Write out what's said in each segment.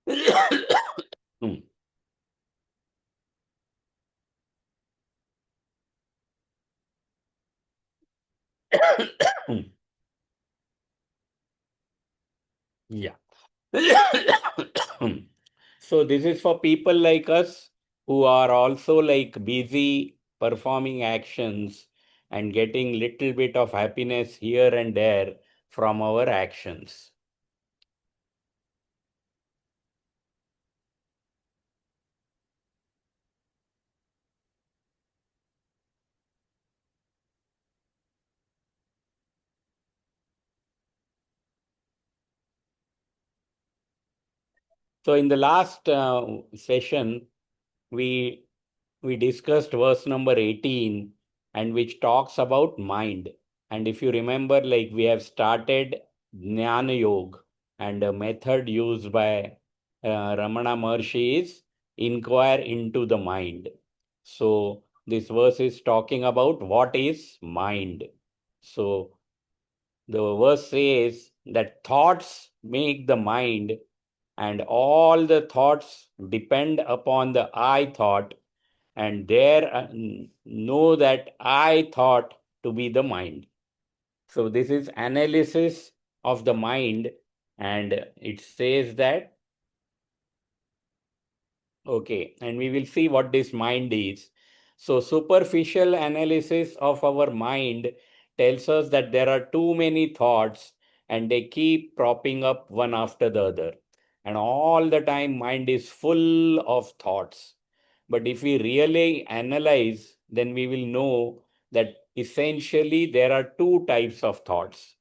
Hmm. Yeah. So this is for people like us who are also like busy performing actions and getting little bit of happiness here and there from our actions. So in the last session, we we discussed verse number 18, and which talks about mind. And if you remember, like we have started Jnana Yoga, and a method used by Ramana Maharshi is inquire into the mind. So this verse is talking about what is mind. So the verse says that thoughts make the mind, and all the thoughts depend upon the I thought, and there know that I thought to be the mind. So this is analysis of the mind, and it says that okay, and we will see what this mind is. So superficial analysis of our mind tells us that there are too many thoughts and they keep propping up one after the other. And all the time mind is full of thoughts. But if we really analyze, then we will know that essentially there are two types of thoughts.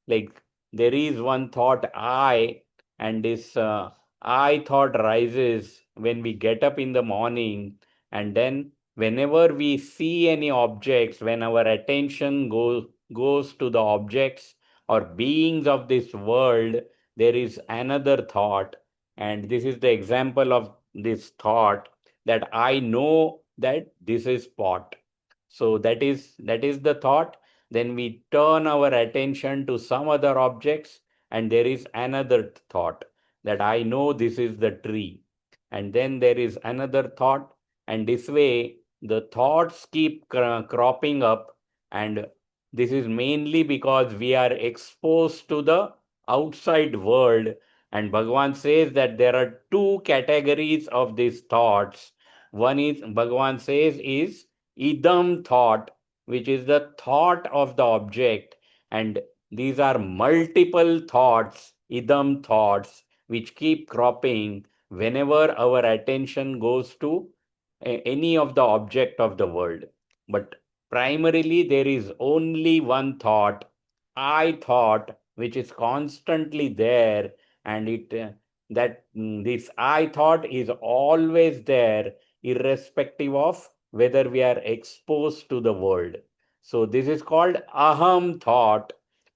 Like there is one thought I, and this I thought rises when we get up in the morning, and then whenever we see any objects, when our attention goes to the objects or beings of this world, there is another thought. And this is the example of this thought, that I know that this is pot. So that is the thought. Then we turn our attention to some other objects, and there is another thought, that I know this is the tree. And then there is another thought, and this way the thoughts keep cropping up. And this is mainly because we are exposed to the outside world. And Bhagavan says that there are two categories of these thoughts. One is, Bhagavan says, is idam thought, which is the thought of the object. And these are multiple thoughts, idam thoughts, which keep cropping whenever our attention goes to any of the object of the world. But primarily, there is only one thought, I thought, which is constantly there, and this I thought is always there, irrespective of whether we are exposed to the world. So this is called aham thought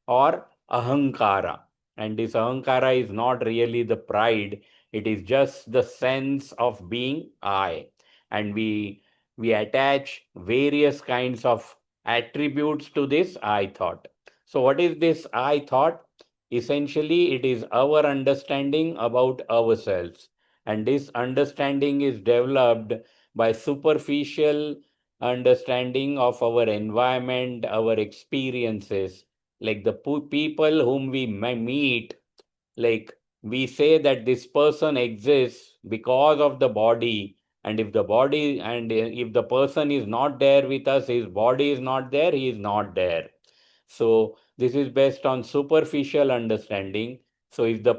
or ahankara. And this ahankara is not really the pride, it is just the sense of being I. And we attach various kinds of attributes to this I thought. So what is this I thought? Essentially, it is our understanding about ourselves. And this understanding is developed by superficial understanding of our environment, our experiences, like the people whom we meet. Like we say that this person exists because of the body, and if the person is not there with us, his body is not there, he is not there. So this is based on superficial understanding. So if the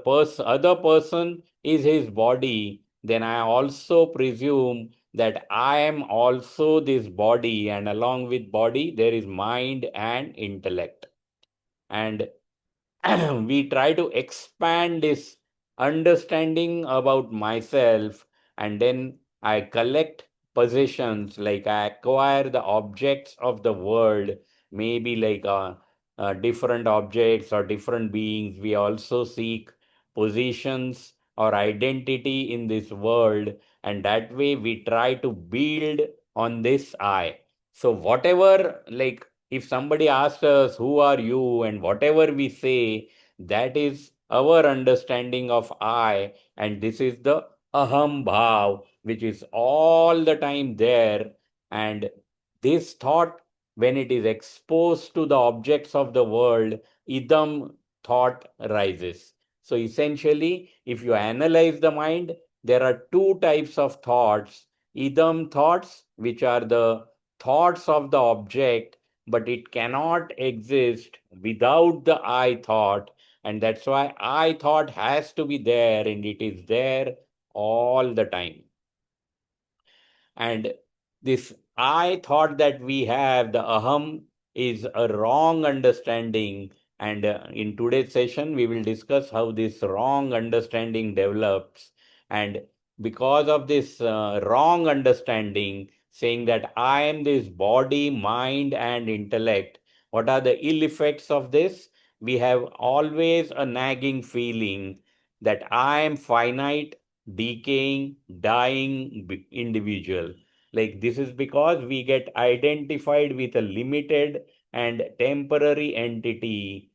other person is his body, then I also presume that I am also this body, and along with body there is mind and intellect. And we try to expand this understanding about myself, and then I collect possessions, like I acquire the objects of the world, maybe like different objects or different beings. We also seek positions or identity in this world, and that way we try to build on this I. So whatever, like if somebody asks us, who are you? And whatever we say, that is our understanding of I, and this is the aham bhav, which is all the time there. And this thought, when it is exposed to the objects of the world, idam thought rises. So essentially, if you analyze the mind, there are two types of thoughts: idam thoughts, which are the thoughts of the object, but it cannot exist without the I thought. And that's why I thought has to be there, and it is there all the time. And this I thought that we have, the aham, is a wrong understanding. And in today's session, we will discuss how this wrong understanding develops. And because of this wrong understanding, saying that I am this body, mind, and intellect, what are the ill effects of this? We have always a nagging feeling that I am finite, decaying, dying individual. Like this is because we get identified with a limited and temporary entity,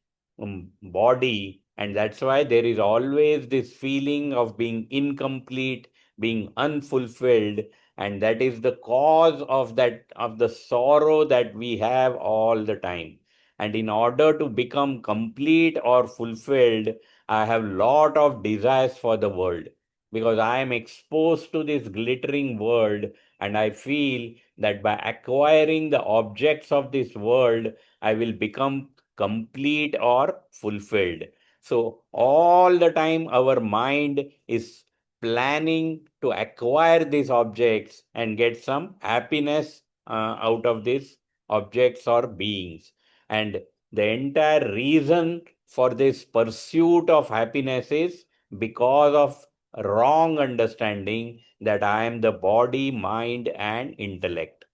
body, and that's why there is always this feeling of being incomplete, being unfulfilled, and that is the cause of that, of the sorrow that we have all the time. And in order to become complete or fulfilled, I have lot of desires for the world, because I am exposed to this glittering world, and I feel that by acquiring the objects of this world, I will become complete or fulfilled. So, all the time, our mind is planning to acquire these objects and get some happiness out of these objects or beings. And the entire reason for this pursuit of happiness is because of wrong understanding that I am the body, mind, and intellect.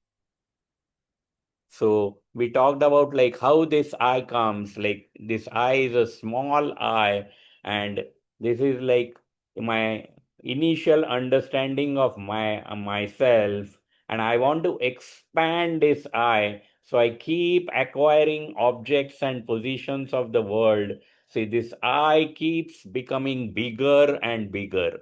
So we talked about like how this I comes, like this I is a small I, and this is like my initial understanding of my myself, and I want to expand this I. So I keep acquiring objects and positions of the world. See, this I keeps becoming bigger and bigger.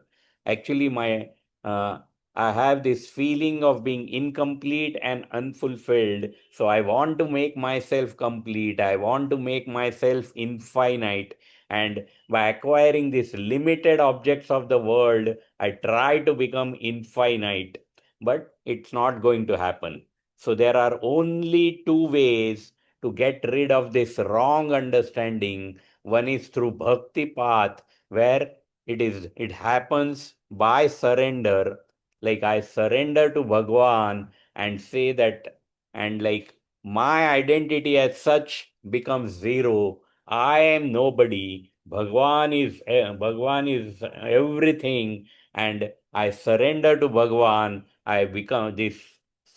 Actually, my uh, I have this feeling of being incomplete and unfulfilled. So I want to make myself complete. I want to make myself infinite. And by acquiring these limited objects of the world, I try to become infinite. But it's not going to happen. So there are only two ways to get rid of this wrong understanding. One is through bhakti path, where it happens by surrender. Like I surrender to Bhagwan and say that, and like my identity as such becomes zero. I am nobody. Bhagwan is everything, and I surrender to Bhagwan. I become this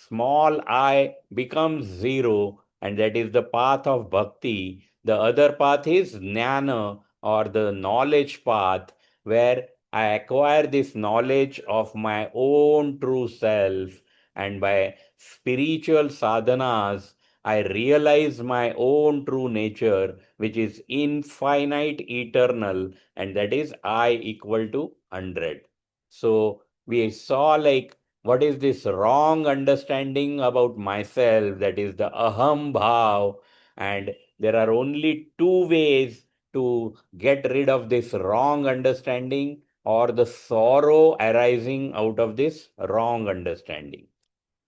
small I becomes zero, and that is the path of bhakti. The other path is jnana, or the knowledge path, where I acquire this knowledge of my own true self, and by spiritual sadhanas, I realize my own true nature, which is infinite, eternal, and that is I equal to 100. So we saw like what is this wrong understanding about myself, that is the aham bhav, and there are only two ways to get rid of this wrong understanding or the sorrow arising out of this wrong understanding.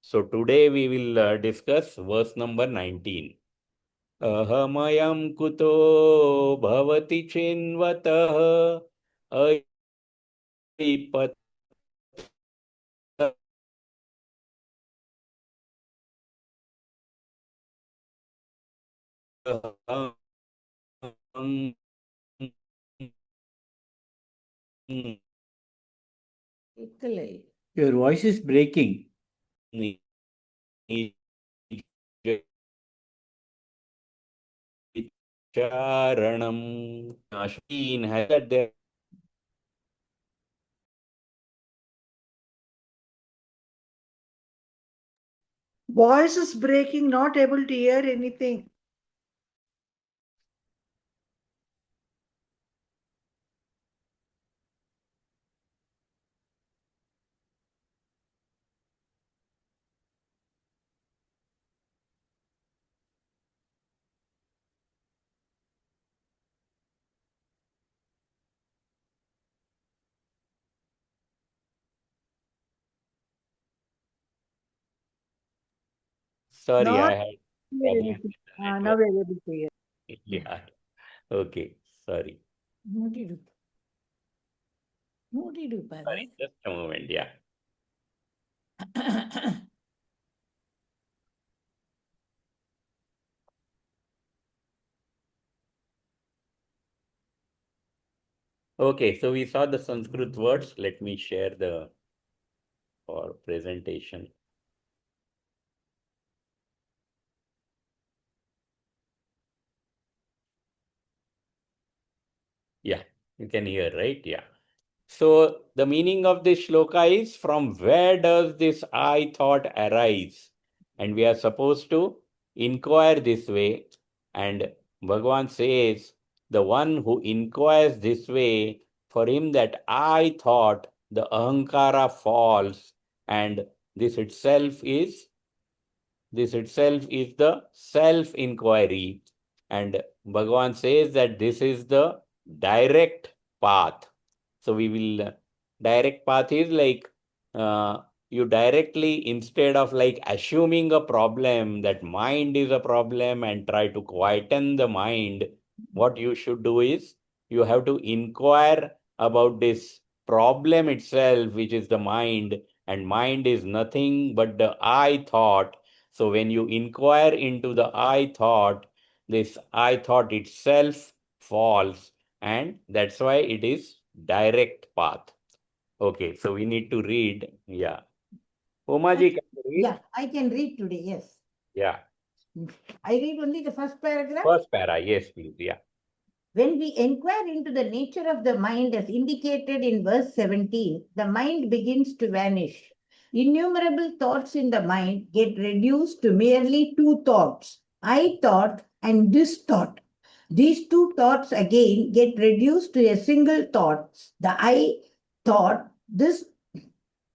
So today we will discuss verse number 19. Ahamayam kuto bhavati chinvatah aipat Your voice is breaking. Charanam. Ashwin has that there. Voice is breaking, not able to hear anything. Sorry, Not I had hear problem anything. with the Now network. we are able to hear. Yeah. Okay. Sorry. Noted. Noted, Upadesha. Sorry. Just a moment. Yeah. Okay. So we saw the Sanskrit words. Let me share the for presentation. Yeah. You can hear, right? Yeah. So the meaning of this shloka is, from where does this I thought arise? And we are supposed to inquire this way. And Bhagavan says, the one who inquires this way, for him that I thought, the ahankara falls, and this itself is the self inquiry. And Bhagavan says that this is the direct path. So we will, direct path is like, uh, you directly, instead of like assuming a problem that mind is a problem and try to quieten the mind, what you should do is you have to inquire about this problem itself, which is the mind, and mind is nothing but the I thought. So when you inquire into the I thought, this I thought itself falls, and that's why it is direct path. Okay, so we need to read. Yeah. Umaji, can you read? Yeah, I can read today, yes. Yeah. I read only the first paragraph. First para, yes, please. Yeah. When we inquire into the nature of the mind as indicated in verse 17, the mind begins to vanish. Innumerable thoughts in the mind get reduced to merely two thoughts, I thought and this thought. These two thoughts again get reduced to a single thought, the I thought. This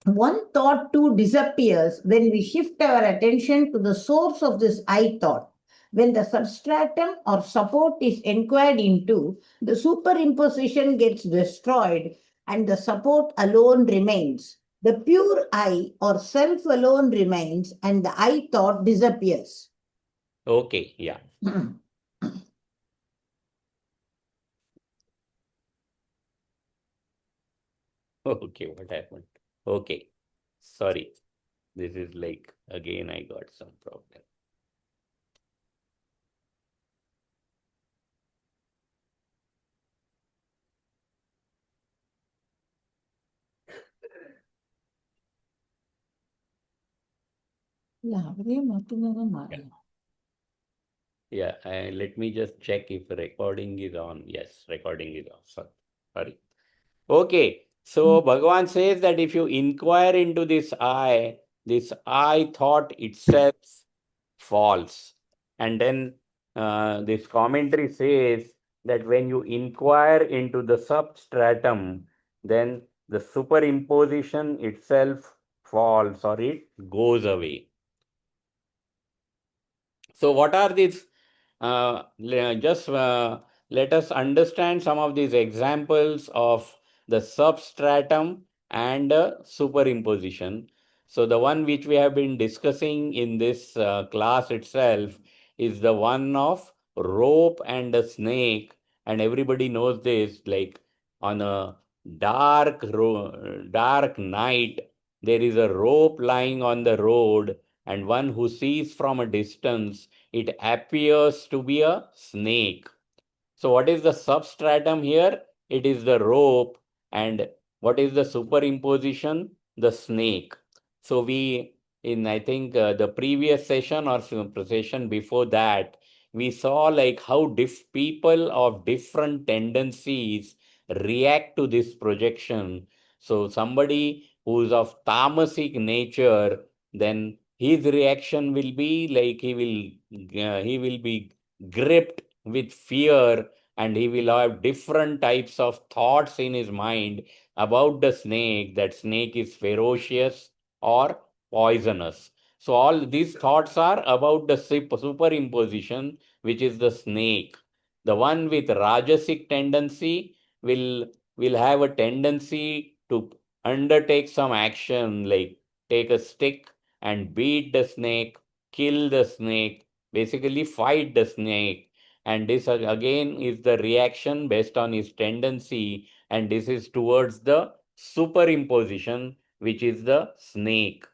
one thought too disappears when we shift our attention to the source of this I thought. When the substratum or support is inquired into, the superimposition gets destroyed and the support alone remains. The pure I or self alone remains and the I thought disappears. Okay, yeah. Okay, what happened? Okay. Sorry. This is like, again, I got some problem. Yeah, Yeah, let me just check if recording is on. Yes, recording is on. Sorry. Okay, so Bhagavan says that if you inquire into this I thought itself false. And then this commentary says that when you inquire into the substratum, then the superimposition itself falls, or it goes away. So what are these? Just let us understand some of these examples of the substratum and superimposition. So the one which we have been discussing in this class itself is the one of rope and a snake, and everybody knows this. Like, on a dark night, there is a rope lying on the road, and one who sees from a distance, it appears to be a snake. So what is the substratum here? It is the rope. And what is the superimposition? The snake. So we, in I think the previous session or session before that, we saw like how people of different tendencies react to this projection. So somebody who's of tamasic nature, then his reaction will be like he will be gripped with fear, and he will have different types of thoughts in his mind about the snake, that snake is ferocious or poisonous. So all these thoughts are about the superimposition, which is the snake. The one with rajasic tendency will have a tendency to undertake some action, like take a stick and beat the snake, kill the snake, basically fight the snake. And this again is the reaction based on his tendency, and this is towards the superimposition, which is the snake.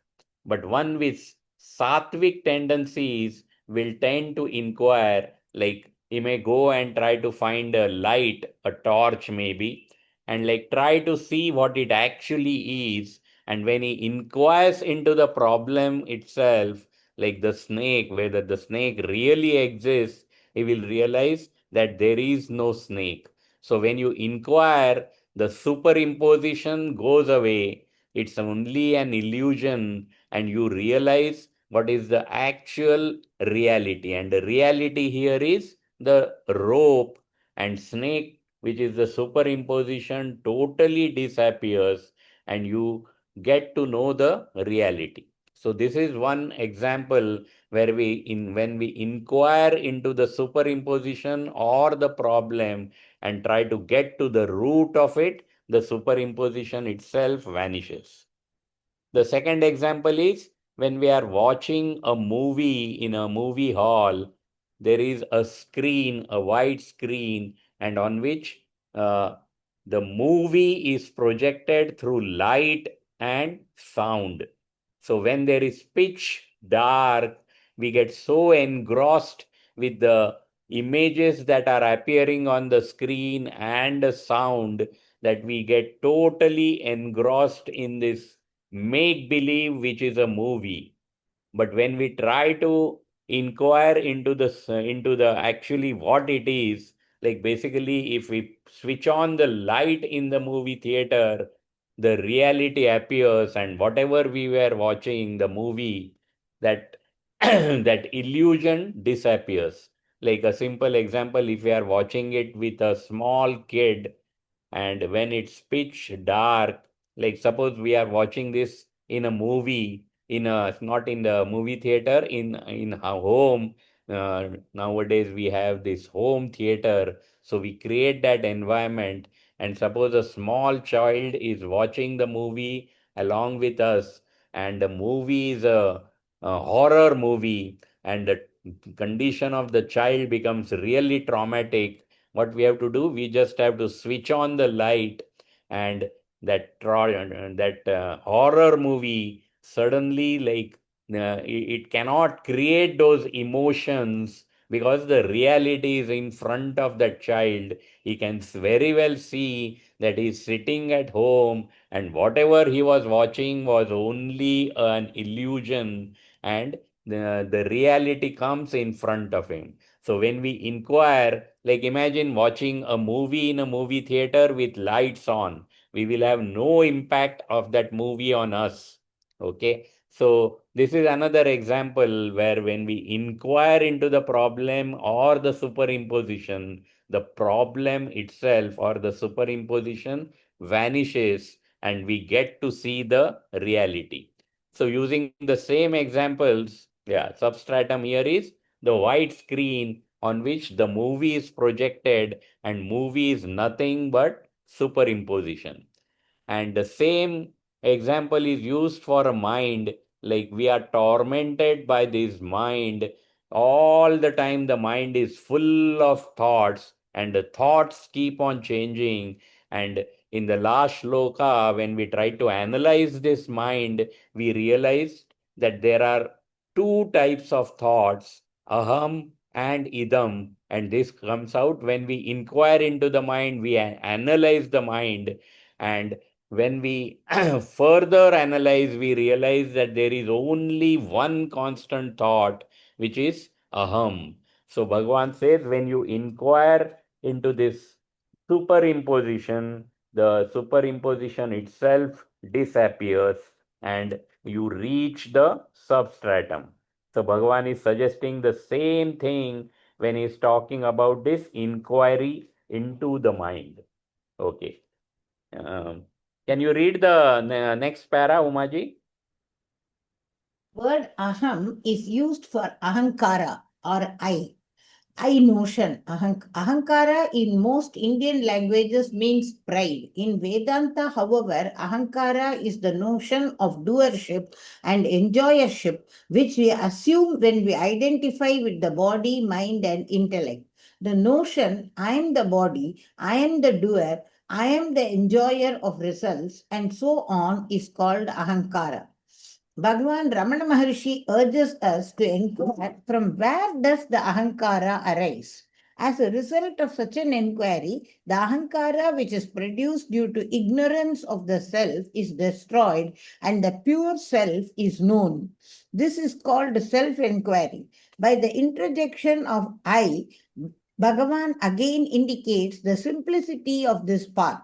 But one with sattvic tendencies will tend to inquire, like he may go and try to find a light, a torch maybe, and like try to see what it actually is. And when he inquires into the problem itself, like the snake, whether the snake really exists, he will realize that there is no snake. So when you inquire, the superimposition goes away. It's only an illusion, and you realize what is the actual reality. And the reality here is the rope and snake, which is the superimposition, totally disappears, and you get to know the reality. So this is one example where when we inquire into the superimposition or the problem and try to get to the root of it, the superimposition itself vanishes. The second example is when we are watching a movie in a movie hall, there is a screen, a white screen, and on which uh, the movie is projected through light and sound. So when there is pitch dark, we get so engrossed with the images that are appearing on the screen and the sound that we get totally engrossed in this make believe, which is a movie. But when we try to inquire into the actually what it is, like basically if we switch on the light in the movie theater, the reality appears, and whatever we were watching the movie, that that illusion disappears. Like a simple example, if we are watching it with a small kid, and when it's pitch dark, like suppose we are watching this in a movie, in a not in the movie theater, in a home. Nowadays we have this home theater, so we create that environment, and suppose a small child is watching the movie along with us, and the movie is a horror movie, and the condition of the child becomes really traumatic. What we have to do, we just have to switch on the light, and that horror movie suddenly, like it cannot create those emotions, because the reality is in front of that child. He can very well see that he's sitting at home, and whatever he was watching was only an illusion, and the reality comes in front of him. So when we inquire, like imagine watching a movie in a movie theater with lights on, we will have no impact of that movie on us. Okay. So this is another example where when we inquire into the problem or the superimposition, the problem itself or the superimposition vanishes, and we get to see the reality. So using the same examples, yeah, substratum here is the white screen on which the movie is projected, and movie is nothing but superimposition. And the same example is used for a mind, like we are tormented by this mind. All the time, the mind is full of thoughts, and the thoughts keep on changing. And in the last shloka, when we try to analyze this mind, we realize that there are two types of thoughts, aham and idam. And this comes out when we inquire into the mind, we analyze the mind. And when we further analyze, we realize that there is only one constant thought, which is aham. So Bhagavan says, when you inquire into this superimposition, the superimposition itself disappears, and you reach the substratum. So Bhagavan is suggesting the same thing when he is talking about this inquiry into the mind. Okay. Um, can you read the next para, Umaji? The word aham is used for ahankara or I. I notion. Ahankara in most Indian languages means pride. In Vedanta, however, Ahankara is the notion of doership and enjoyership, which we assume when we identify with the body, mind, and intellect. The notion, I am the body, I am the doer, I am the enjoyer of results, and so on, is called Ahankara. Bhagavan Ramana Maharshi urges us to inquire from where does the Ahankara arise? As a result of such an inquiry, the Ahankara which is produced due to ignorance of the self is destroyed and the pure self is known. This is called self inquiry. By the interjection of I, Bhagavan again indicates the simplicity of this path,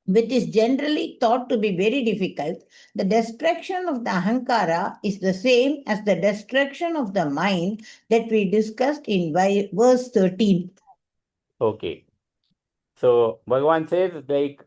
which is generally thought to be very difficult. The destruction of the Ahankara is the same as the destruction of the mind that we discussed in verse 13. Okay. So Bhagavan says, like,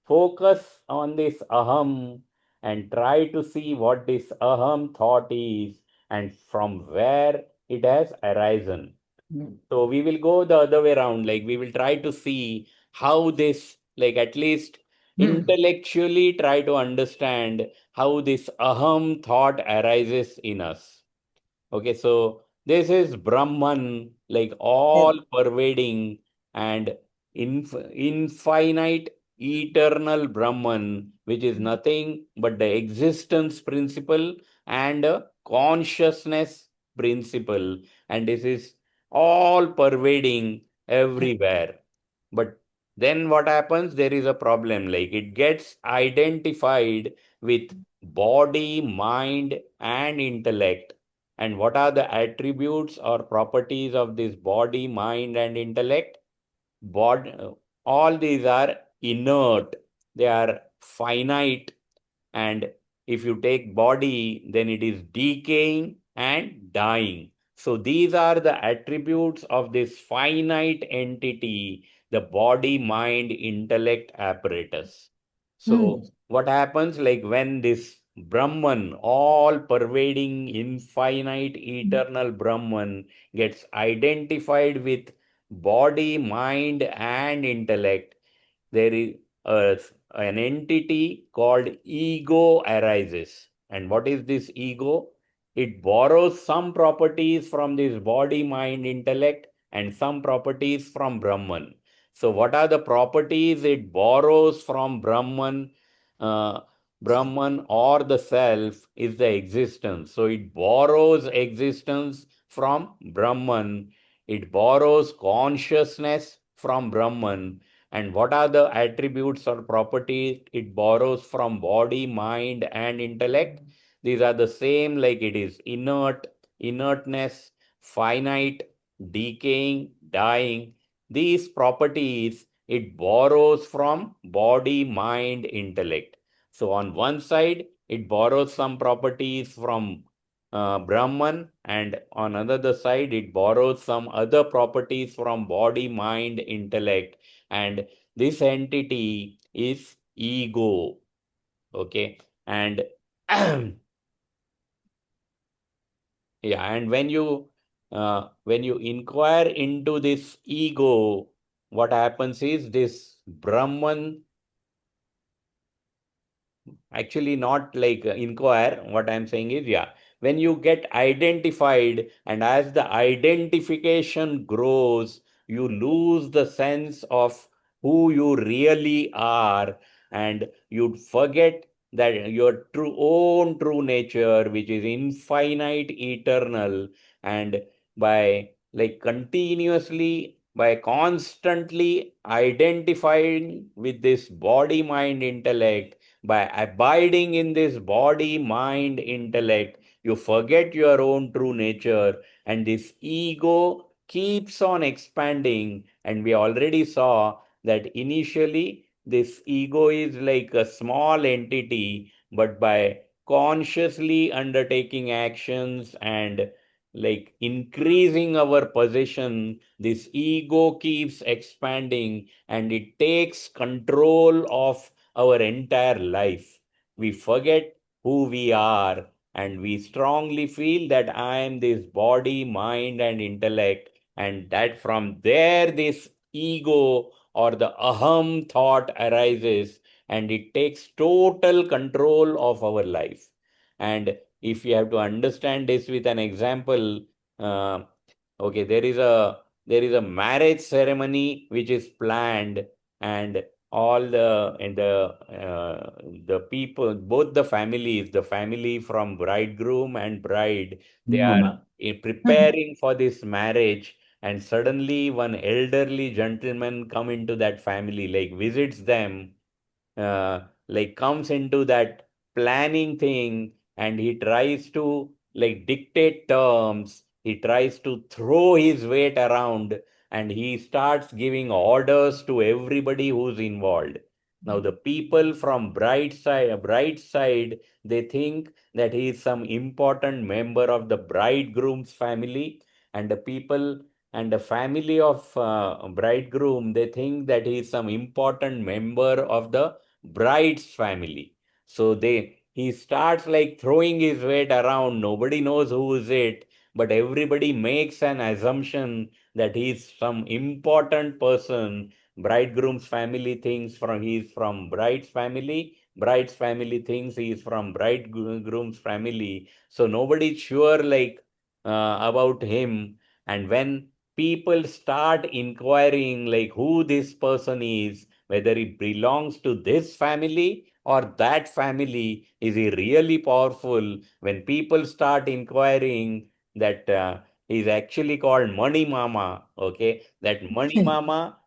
focus on this aham and try to see what this aham thought is and from where it has arisen. Hmm. So we will go the other way around. Like, we will try to see how this, like, at least Hmm. intellectually try to understand how this aham thought arises in us. Okay, so this is Brahman, like all pervading and infinite, eternal Brahman, which is nothing but the existence principle and a consciousness principle. And this is all pervading everywhere. But then what happens? There is a problem. Like, it gets identified with body, mind, and intellect. And what are the attributes or properties of this body, mind, and intellect? Bod, all these are inert, they are finite, and if you take body, then it is decaying and dying. So these are the attributes of this finite entity, the body, mind, intellect apparatus. Hmm. So what happens, like, when this Brahman, all pervading, infinite, eternal Brahman gets identified with body, mind, and intellect, there is a, an entity called ego arises. And what is this ego? It borrows some properties from this body, mind, intellect, and some properties from Brahman. So, what are the properties it borrows from Brahman? Uh, Brahman or the self is the existence. So, it borrows existence from Brahman. It borrows consciousness from Brahman. And what are the attributes or properties it borrows from body, mind, and intellect? These are the same, like it is inert, inertness, finite, decaying, dying. These properties it borrows from body, mind, intellect. So on one side, it borrows some properties from Brahman, and on another side, it borrows some other properties from body, mind, intellect, and this entity is ego. Okay, and yeah, and when you inquire into this ego, what happens is this Brahman, actually not like inquire, what I'm saying is, yeah, when you get identified and as the identification grows, you lose the sense of who you really are, and you'd forget that your true nature, which is infinite, eternal. And by, like, continuously, by constantly identifying with this body, mind, intellect, by abiding in this body, mind, intellect, you forget your own true nature, and this ego keeps on expanding. And we already saw that initially this ego is like a small entity, but by consciously undertaking actions and, like, increasing our possession, this ego keeps expanding and it takes control of our entire life. We forget who we are, and we strongly feel that I am this body, mind, and intellect. and that from there this ego or the aham thought arises, and it takes total control of our life. And if you have to understand this with an example, uh, okay, there is a marriage ceremony which is planned, and all the people, both the families, the family from bridegroom and bride, they are preparing for this marriage, and suddenly one elderly gentleman come into that family, like visits them, like comes into that planning thing, and he tries to like dictate terms, he tries to throw his weight around, and he starts giving orders to everybody who's involved. Now the people from bride side, they think that he is some important member of the bridegroom's family, and the people and the family of bridegroom, they think that he is some important member of the bride's family. So he starts like throwing his weight around. Nobody knows who is it, but everybody makes an assumption that he's some important person. Bridegroom's family thinks from he's from bride's family. Bride's family thinks he is from bridegroom's family. So nobody's sure like about him. And when people start inquiring like who this person is, whether he belongs to this family or that family, is he really powerful? When people start inquiring that he's actually called Money Mama, okay, that Money Mama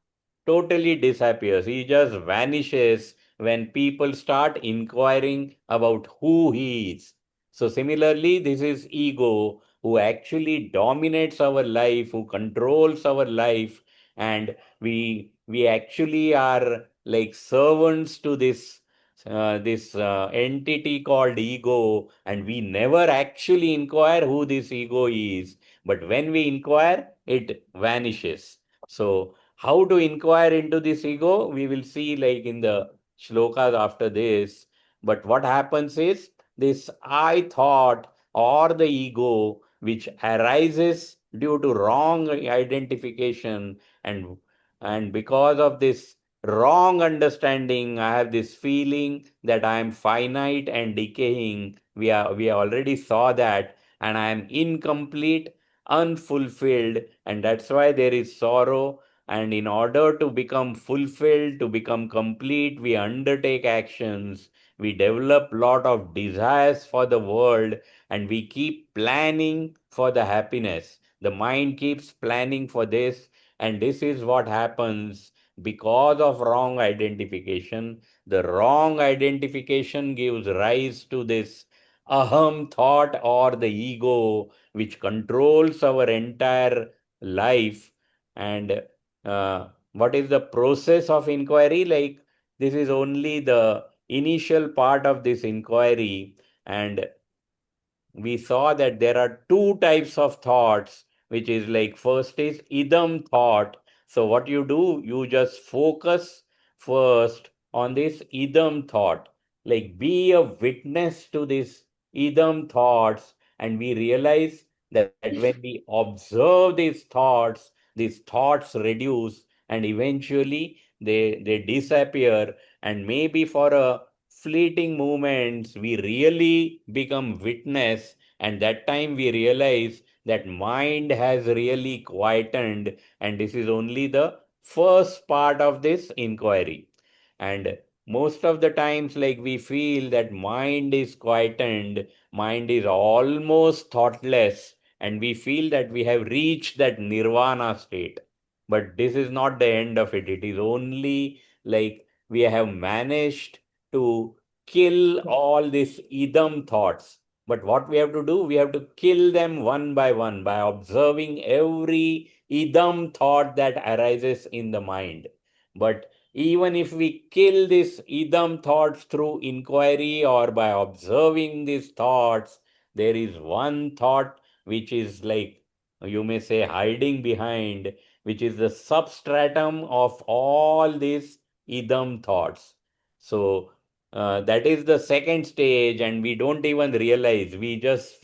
totally disappears. He just vanishes when people start inquiring about who he is. So, similarly, this is ego who actually dominates our life, who controls our life, and we actually are like servants to this entity called ego, and we never actually inquire who this ego is. But when we inquire, it vanishes. So how to inquire into this ego, we will see like in the shlokas after this. But what happens is this I thought or the ego which arises due to wrong identification, and because of this wrong understanding, I have this feeling that I am finite and decaying. We already saw that, and I am incomplete, unfulfilled, and that's why there is sorrow. And in order to become fulfilled, to become complete, we undertake actions. We develop lot of desires for the world, and we keep planning for the happiness. The mind keeps planning for this, and this is what happens because of wrong identification. The wrong identification gives rise to this aham thought or the ego, which controls our entire life. And what is the process of inquiry? Like, this is only the initial part of this inquiry, and we saw that there are two types of thoughts, which is like first is idam thought. So what you do, you just focus first on this idam thought, like be a witness to this idam thoughts, and we realize that when we observe these thoughts reduce, and eventually they disappear, and maybe for a fleeting moments we really become witness, and that time we realize that mind has really quietened, and this is only the first part of this inquiry. And most of the times like we feel that mind is quietened, mind is almost thoughtless, and we feel that we have reached that nirvana state. But this is not the end of it. It is only like we have managed to kill all these idam thoughts. But what we have to do, we have to kill them one by one by observing every idam thought that arises in the mind. But even if we kill these idam thoughts through inquiry or by observing these thoughts, there is one thought which is like, you may say, hiding behind, which is the substratum of all these idam thoughts. So that is the second stage, and we don't even realize. We just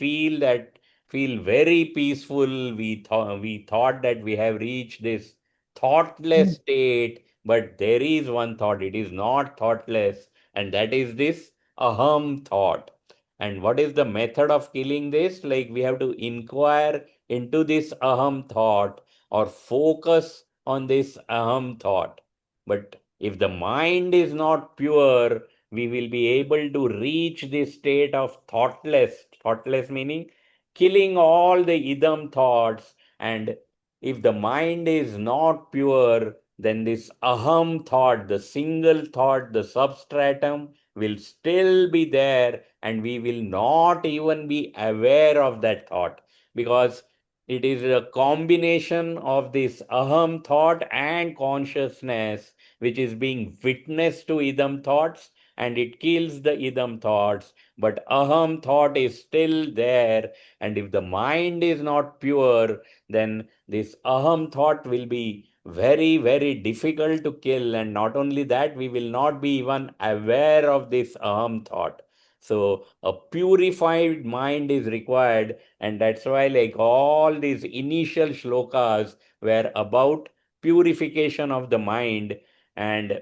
feel very peaceful. We thought that we have reached this thoughtless state, but there is one thought. It is not thoughtless, and that is this aham thought. And what is the method of killing this? Like we have to inquire into this aham thought or focus on this aham thought. But if the mind is not pure, we will be able to reach this state of thoughtless meaning killing all the idam thoughts. And if the mind is not pure, then this aham thought, the single thought, the substratum, will still be there, and we will not even be aware of that thought, because it is a combination of this aham thought and consciousness which is being witness to idam thoughts, and it kills the idam thoughts. But aham thought is still there, and if the mind is not pure, then this aham thought will be very, very difficult to kill. And not only that, we will not be even aware of this aham thought. So a purified mind is required, and that's why like all these initial shlokas were about purification of the mind. And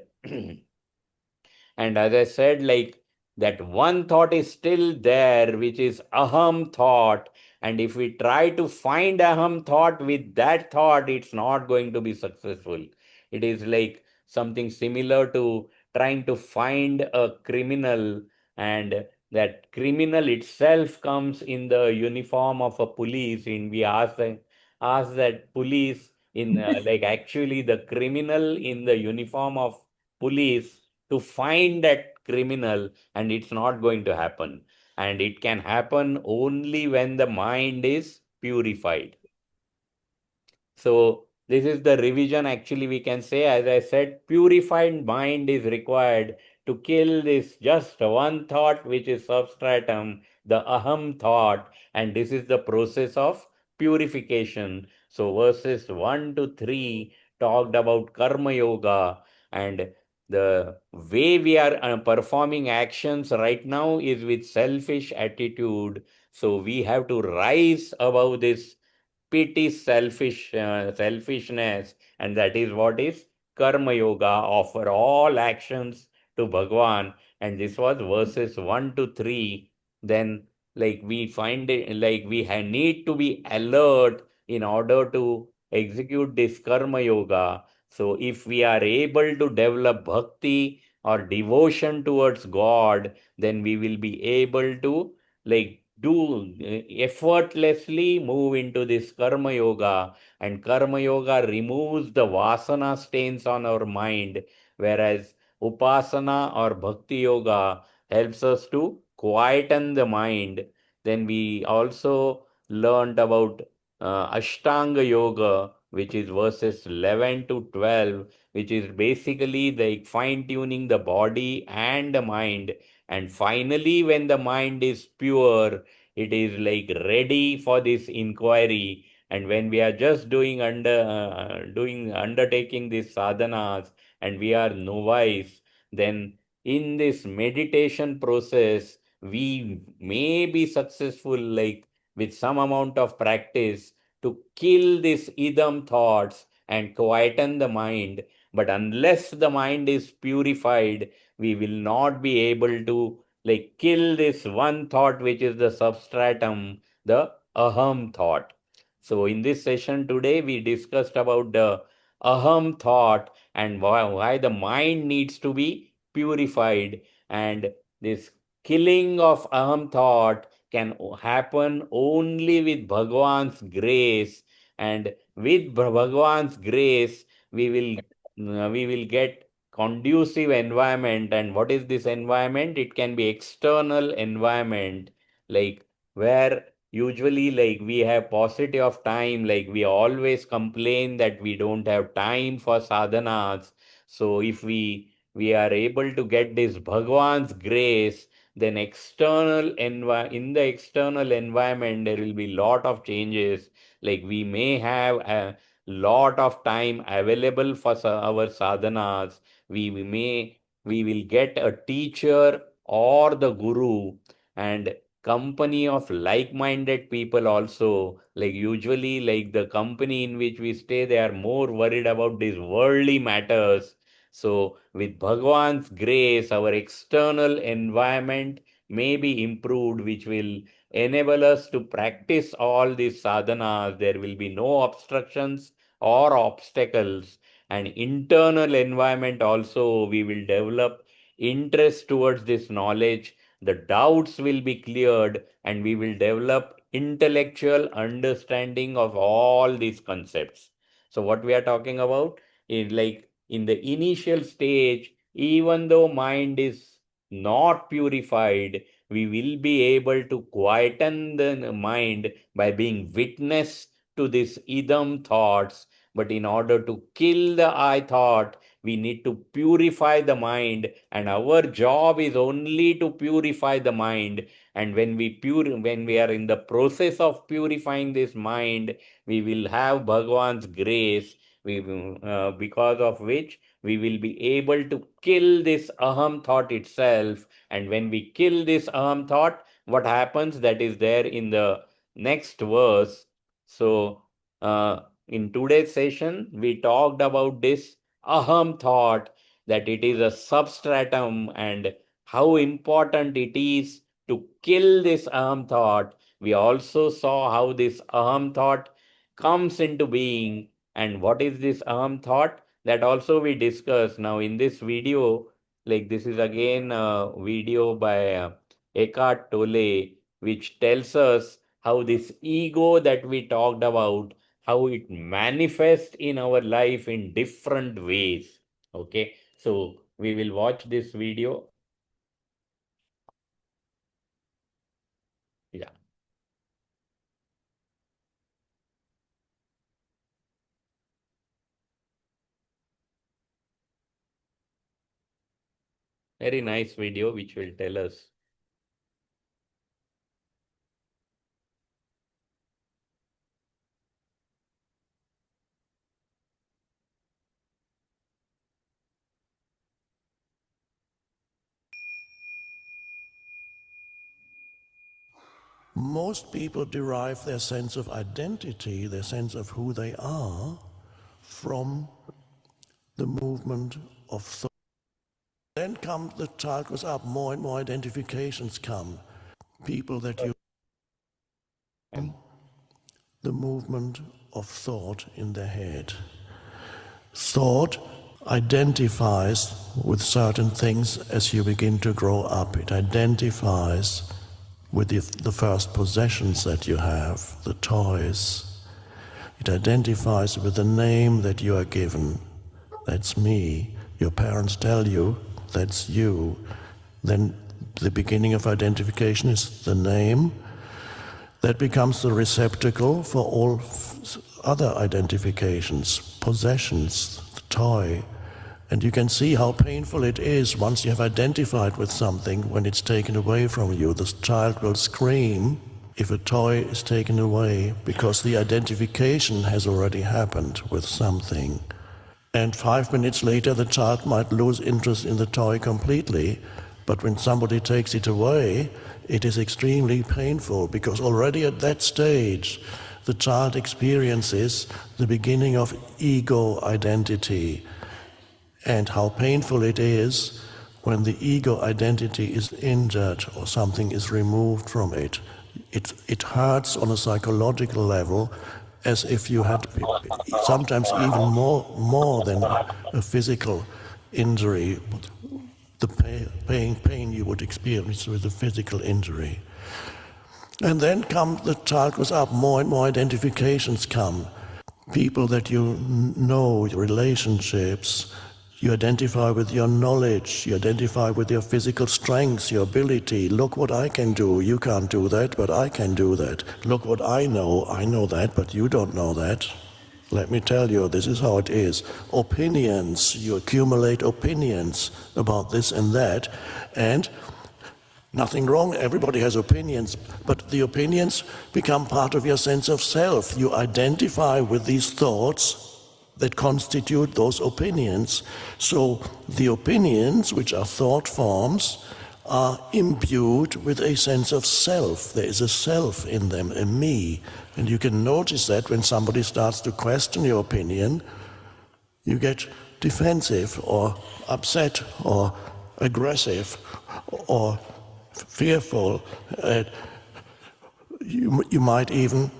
and as I said, like that one thought is still there, which is aham thought. And if we try to find aham thought with that thought, it's not going to be successful. It is like something similar to trying to find a criminal, and that criminal itself comes in the uniform of a police. And we ask that police in like actually the criminal in the uniform of police to find that criminal, and it's not going to happen. And it can happen only when the mind is purified. So this is the revision. Actually, we can say, as I said, purified mind is required to kill this just one thought, which is substratum, the aham thought, and this is the process of purification. So verses 1 to 3 talked about karma yoga, and the way we are performing actions right now is with selfish attitude. So we have to rise above this pity, selfishness, and that is what is karma yoga. Offer all actions to Bhagwan, and this was verses 1 to 3. Then like we find it like we need to be alert in order to execute this karma yoga. So if we are able to develop bhakti or devotion towards God, then we will be able to like do effortlessly move into this karma yoga. And karma yoga removes the vasana stains on our mind, whereas upasana or bhakti yoga helps us to quieten the mind. Then we also learned about ashtanga yoga, which is verses 11 to 12, which is basically like fine tuning the body and the mind. And finally, when the mind is pure, it is like ready for this inquiry. And when we are just doing undertaking these sadhanas, and we are novice, then in this meditation process we may be successful, like with some amount of practice, to kill these idam thoughts and quieten the mind. But unless the mind is purified, we will not be able to like kill this one thought, which is the substratum, the aham thought. So in this session today we discussed about the aham thought, and why the mind needs to be purified. And this killing of aham thought can happen only with Bhagwan's grace. And with Bhagwan's grace we will get conducive environment. And what is this environment? It can be external environment, like where usually like we have paucity of time, like we always complain that we don't have time for sadhanas. So if we are able to get this Bhagwan's grace, then in the external environment there will be lot of changes. Like we may have a lot of time available for our sadhanas. We will get a teacher or the guru, and company of like-minded people also. Like usually, like the company in which we stay, they are more worried about these worldly matters. So with Bhagwan's grace, our external environment may be improved, which will enable us to practice all these sadhanas. There will be no obstructions or obstacles. And internal environment also, we will develop interest towards this knowledge. The doubts will be cleared, and we will develop intellectual understanding of all these concepts. So what we are talking about is like in the initial stage, even though mind is not purified, we will be able to quieten the mind by being witness to these idam thoughts. But in order to kill the I thought, we need to purify the mind, and our job is only to purify the mind. And when we are in the process of purifying this mind, we will have Bhagwan's grace, because of which we will be able to kill this aham thought itself. And when we kill this aham thought, what happens? That is there in the next verse. So, in today's session, we talked about this aham thought, that it is a substratum, and how important it is to kill this aham thought. We also saw how this aham thought comes into being, and what is this aham thought, that also we discussed. Now in this video, like this is again a video by Eckhart Tolle, which tells us how this ego that we talked about, how it manifests in our life in different ways. Okay, so we will watch this video. Yeah. Very nice video which will tell us. Most people derive their sense of identity, their sense of who they are, from the movement of thought. Then the child goes up, more and more identifications come. People that you the movement of thought in their head. Thought identifies with certain things as you begin to grow up. It identifies with the first possessions that you have, the toys. It identifies with the name that you are given. That's me. Your parents tell you, that's you. Then the beginning of identification is the name. That becomes the receptacle for all other identifications, possessions, the toy. And you can see how painful it is once you have identified with something when it's taken away from you. The child will scream if a toy is taken away because the identification has already happened with something. And 5 minutes later the child might lose interest in the toy completely, but when somebody takes it away, it is extremely painful because already at that stage the child experiences the beginning of ego identity, and how painful it is when the ego identity is injured or something is removed from it. It hurts on a psychological level, as if you had sometimes even more than a physical injury, the pain you would experience with a physical injury. And then the child goes up, more and more identifications come. People that you know, relationships, you identify with your knowledge, you identify with your physical strengths, your ability. Look what I can do, you can't do that, but I can do that. Look what I know that, but you don't know that. Let me tell you, this is how it is. Opinions, you accumulate opinions about this and that, and nothing wrong, everybody has opinions, but the opinions become part of your sense of self. You identify with these thoughts that constitute those opinions. So the opinions, which are thought forms, are imbued with a sense of self. There is a self in them, a me. And you can notice that when somebody starts to question your opinion, you get defensive or upset or aggressive or fearful. You might even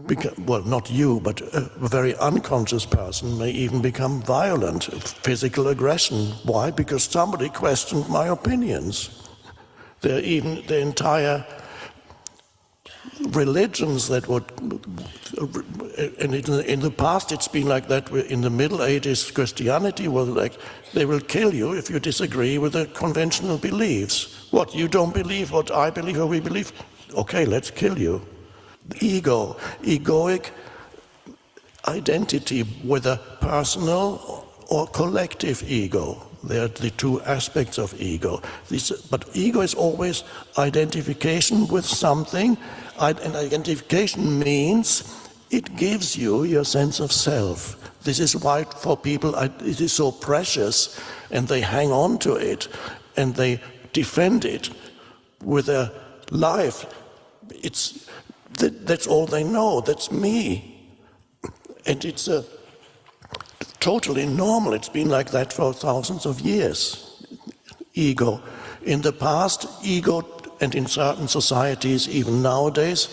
become, well, not you, but a very unconscious person may even become violent, physical aggression. Why? Because somebody questioned my opinions. There are even the entire religions that would, and in the past it's been like that. In the Middle Ages, Christianity was like, they will kill you if you disagree with the conventional beliefs. What, you don't believe what I believe or we believe? Okay, let's kill you. Ego, egoic identity, whether personal or collective ego. They are the two aspects of ego. But ego is always identification with something, and identification means it gives you your sense of self. This is why for people it is so precious, and they hang on to it, and they defend it with their life. That's all they know, that's me. And it's totally normal. It's been like that for thousands of years. Ego. In the past, ego, and in certain societies, even nowadays,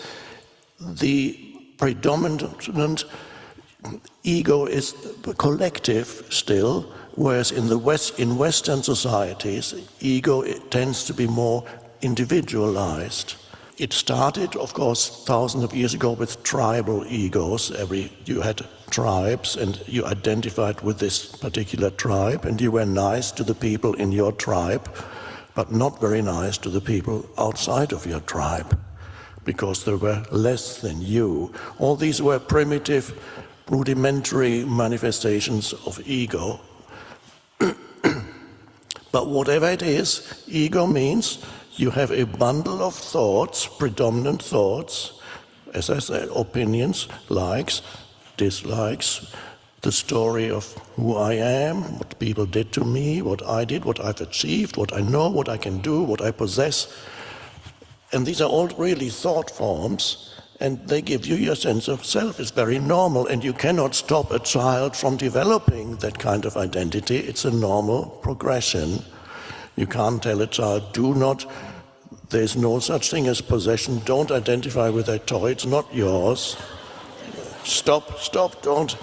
the predominant ego is collective still, whereas in Western societies, ego tends to be more individualized. It started, of course, thousands of years ago with tribal egos. You had tribes and you identified with this particular tribe, and you were nice to the people in your tribe, but not very nice to the people outside of your tribe, because they were less than you. All these were primitive, rudimentary manifestations of ego. But whatever it is, ego means you have a bundle of thoughts, predominant thoughts, as I said, opinions, likes, dislikes, the story of who I am, what people did to me, what I did, what I've achieved, what I know, what I can do, what I possess. And these are all really thought forms, and they give you your sense of self. It's very normal, and you cannot stop a child from developing that kind of identity. It's a normal progression. You can't tell a child, there's no such thing as possession, don't identify with that toy, it's not yours. Stop, don't.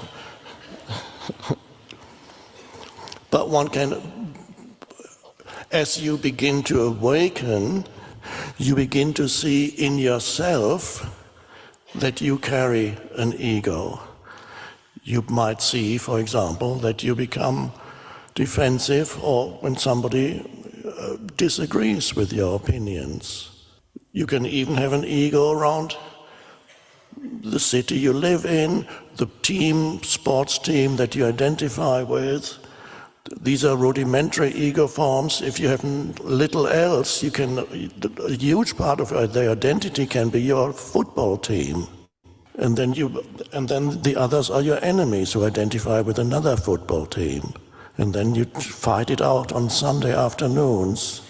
But one can, as you begin to awaken, you begin to see in yourself that you carry an ego. You might see, for example, that you become defensive, or when somebody disagrees with your opinions. You can even have an ego around the city you live in, the sports team that you identify with. These are rudimentary ego forms. If you have little else, a huge part of their identity can be your football team. And then the others are your enemies who identify with another football team. And then you fight it out on Sunday afternoons.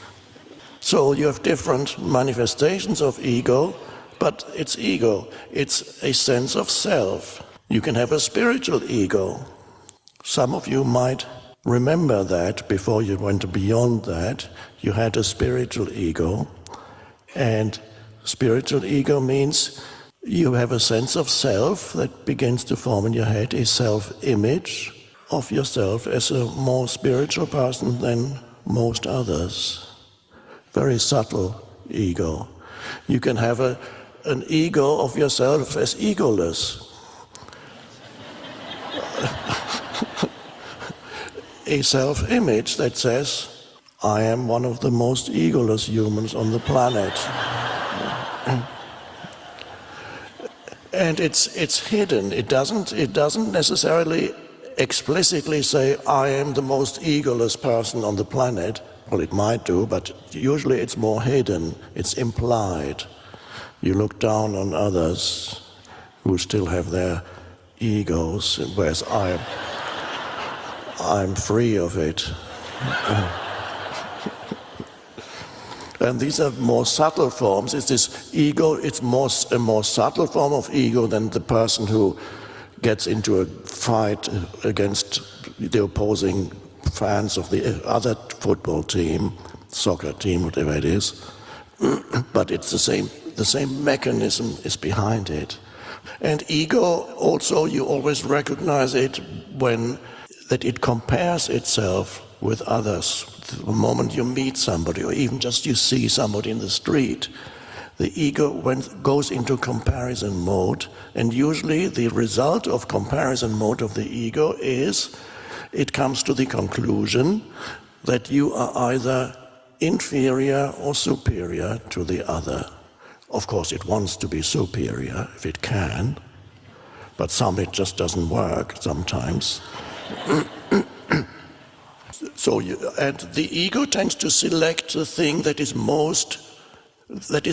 So you have different manifestations of ego, but it's ego. It's a sense of self. You can have a spiritual ego. Some of you might remember that before you went beyond that, you had a spiritual ego. And spiritual ego means you have a sense of self that begins to form in your head, a self-image of yourself as a more spiritual person than most others. Very subtle ego. You can have an ego of yourself as egoless. A self-image that says, I am one of the most egoless humans on the planet. And it's hidden. It doesn't necessarily explicitly say, I am the most egoless person on the planet. Well, it might do, but usually it's more hidden. It's implied. You look down on others who still have their egos, whereas I'm free of it. And these are more subtle forms. It's this ego, it's a more subtle form of ego than the person who gets into a fight against the opposing fans of the other football team, soccer team, whatever it is. But it's the same mechanism is behind it. And ego also, you always recognize it that it compares itself with others. The moment you meet somebody, or even just you see somebody in the street, the ego goes into comparison mode, and usually the result of comparison mode of the ego is it comes to the conclusion that you are either inferior or superior to the other. Of course, it wants to be superior if it can, but it just doesn't work sometimes. And the ego tends to select the thing that is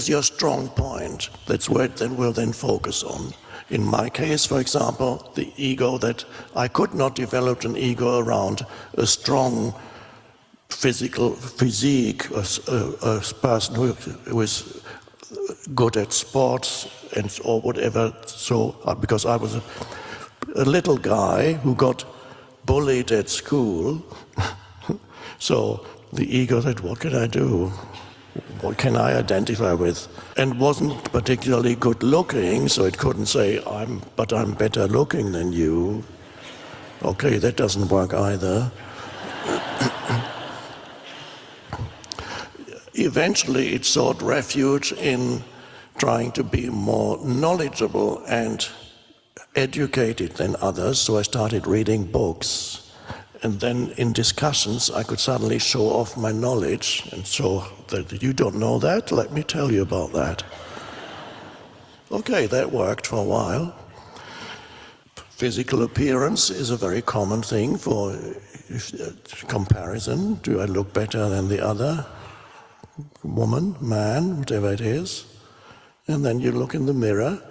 your strong point. That's where it will then focus on. In my case, for example, the ego that I could not develop an ego around a strong physical physique, a person who is good at sports or whatever. So, because I was a little guy who got bullied at school, so the ego said, what can I do? What can I identify with? And wasn't particularly good looking, so it couldn't say, but I'm better looking than you. Okay, that doesn't work either. Eventually it sought refuge in trying to be more knowledgeable and educated than others, so I started reading books. And then in discussions I could suddenly show off my knowledge and show that you don't know that, let me tell you about that. Okay, that worked for a while. Physical appearance is a very common thing for comparison. Do I look better than the other woman, man, whatever it is? And then you look in the mirror,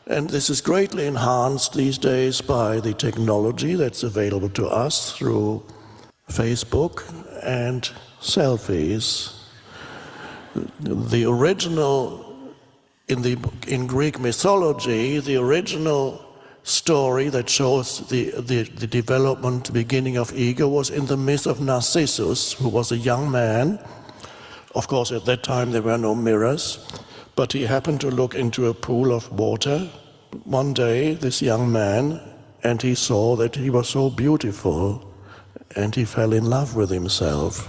and this is greatly enhanced these days by the technology that's available to us through Facebook and selfies. The original, in Greek mythology, the original story that shows the development, beginning of ego was in the myth of Narcissus, who was a young man. Of course, at that time there were no mirrors, but he happened to look into a pool of water one day, this young man, and he saw that he was so beautiful, and he fell in love with himself.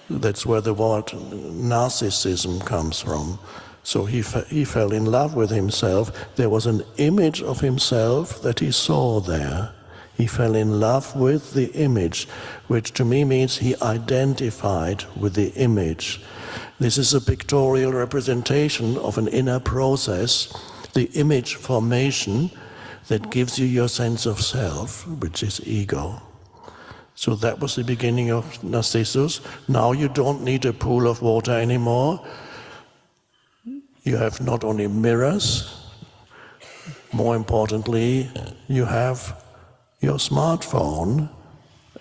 That's where the word narcissism comes from. So he fell in love with himself. There was an image of himself that he saw there. He fell in love with the image, which to me means he identified with the image. This is a pictorial representation of an inner process, the image formation that gives you your sense of self, which is ego. So that was the beginning of Narcissus. Now you don't need a pool of water anymore. You have not only mirrors, more importantly, you have your smartphone,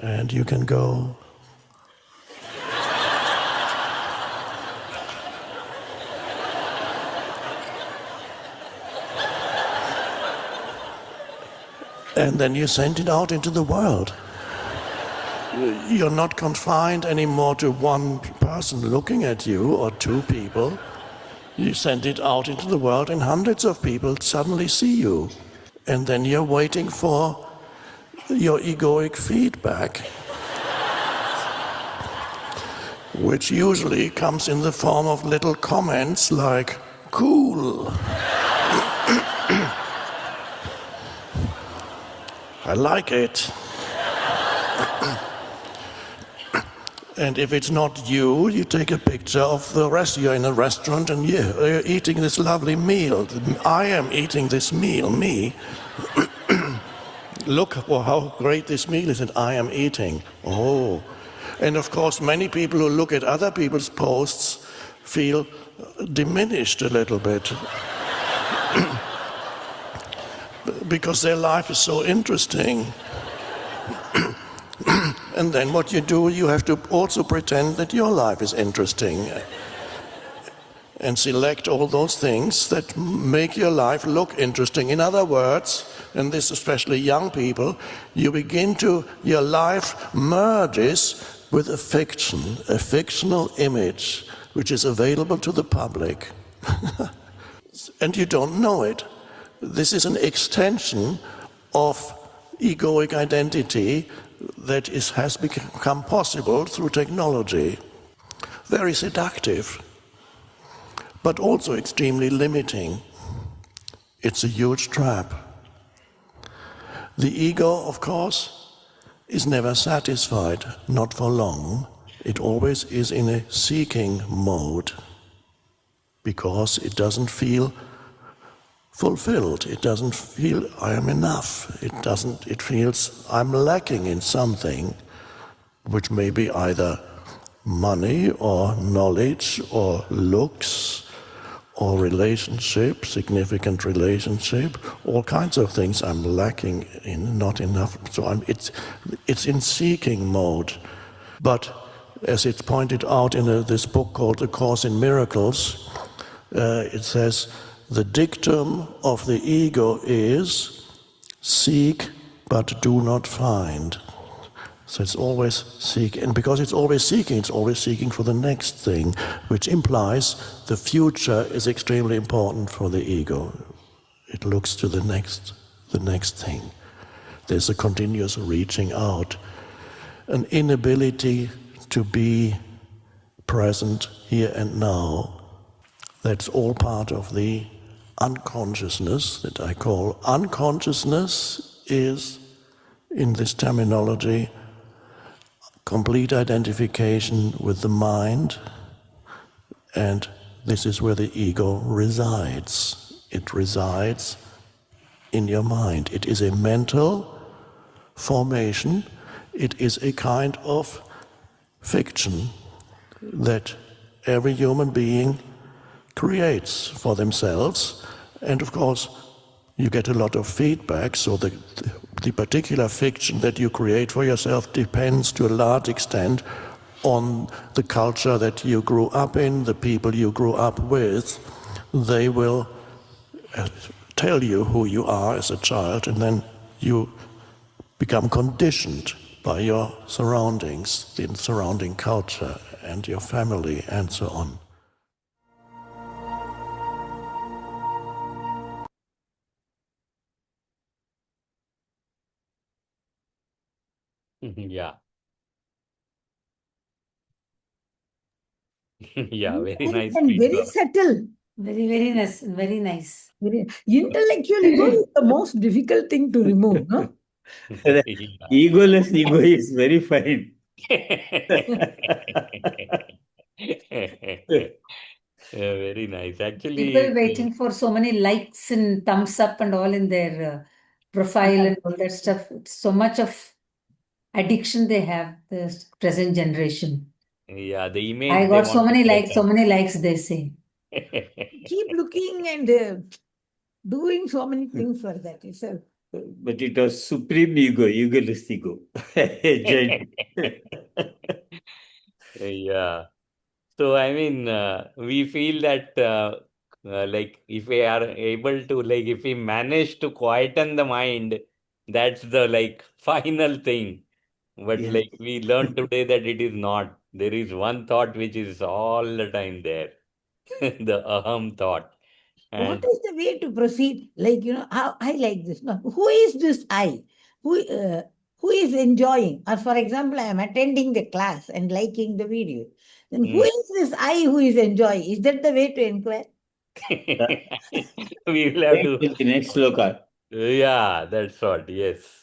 and you can go. And then you send it out into the world. You're not confined anymore to one person looking at you or two people. You send it out into the world and hundreds of people suddenly see you. And then you're waiting for your egoic feedback, which usually comes in the form of little comments like, cool. I like it. And if it's not you, you take a picture of the rest. You're in a restaurant and you're eating this lovely meal. I am eating this meal, me. Look how great this meal is that I am eating. Oh. And of course, many people who look at other people's posts feel diminished a little bit. Because their life is so interesting. And then what you do, you have to also pretend that your life is interesting and select all those things that make your life look interesting. In other words, and this especially young people, your life merges with a fiction, a fictional image which is available to the public. And you don't know it. This is an extension of egoic identity that has become possible through technology. Very seductive, but also extremely limiting. It's a huge trap. The ego, of course, is never satisfied, not for long. It always is in a seeking mode because it doesn't feel fulfilled. It doesn't feel I am enough. It feels I'm lacking in something, which may be either money or knowledge or looks or relationship, significant relationship, all kinds of things I'm lacking in, not enough. So it's in seeking mode. But as it's pointed out in this book called The Course in Miracles, it says, the dictum of the ego is, seek but do not find. So it's always seeking, and because it's always seeking for the next thing, which implies the future is extremely important for the ego. It looks to the next thing. There's a continuous reaching out, an inability to be present here and now. That's all part of the unconsciousness that I call. Unconsciousness is, in this terminology, complete identification with the mind, and this is where the ego resides. It resides in your mind. It is a mental formation. It is a kind of fiction that every human being creates for themselves, and of course you get a lot of feedback, so the particular fiction that you create for yourself depends to a large extent on the culture that you grew up in, the people you grew up with. They will tell you who you are as a child, and then you become conditioned by your surroundings, the surrounding culture and your family and so on. Yeah. Yeah, very nice And very feedback. subtle. Very, very nice. Very nice. Intellectual ego is the most difficult thing to remove, no? Yeah. Egoless ego is very fine. Yeah, very nice. People Actually, waiting for so many likes and thumbs up and all in their profile and all that stuff. It's so much of addiction they have, the present generation. yeah, the I image they got so want to many likes, so present. many likes, they say. Keep looking and doing so many things for that itself. But it was supreme ego, egoless ego. Giant. Yeah. So, I mean, we feel that like if we are able to, like, if we manage to quieten the mind, that's the like final thing. But Yes. like we learned today that it is not. There is one thought which is all the time there, the aham thought. What And is the way to proceed? Like, how I like this. No, who is this I? Who is enjoying? Or for example, I am attending the class and liking the video. Then who mm, is this I who is enjoying? Is that the way to inquire? we will have to, Next sloka. yeah, that's what, yes.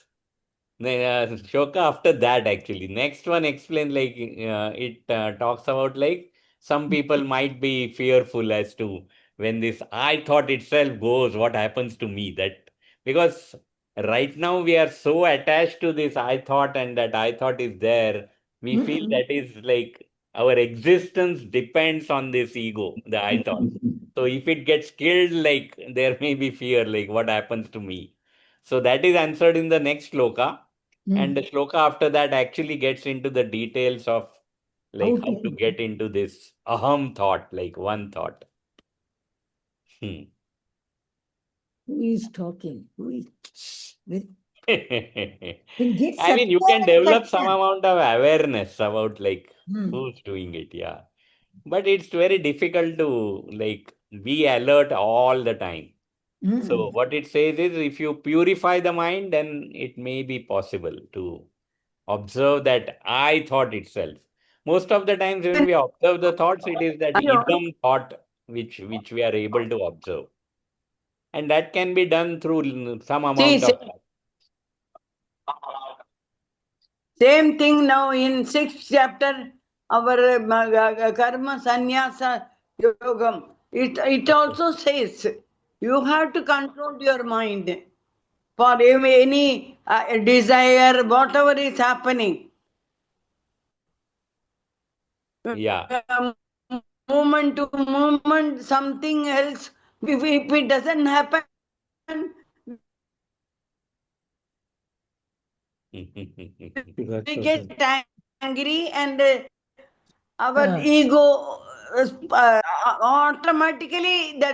Shoka after that actually. Next one explain like it talks about like some people might be fearful as to when this I thought itself goes, what happens to me? That because right now we are so attached to this I thought and that I thought is there, we feel Mm-mm. that is like our existence depends on this ego, the I thought. So if it gets killed, like there may be fear, like what happens to me. So that is answered in the next sloka. And the shloka after that actually gets into the details of like how to get into this aham thought, like one thought. Hmm. Who is talking? Who is with? I Get mean, you can Satya develop some Satya. amount of awareness about like who's doing it, yeah. But it's very difficult to like be alert all the time. So what it says is if you purify the mind, then it may be possible to observe that I thought itself. Most of the times when we observe the thoughts, it is that idam thought which we are able to observe. And that can be done through some See, amount of same thing now in sixth chapter, our karma sannyasa yogam. It also says you have to control your mind for any desire, whatever is happening. yeah. Moment to moment, something else. If it doesn't happen, we get angry and our ego automatically that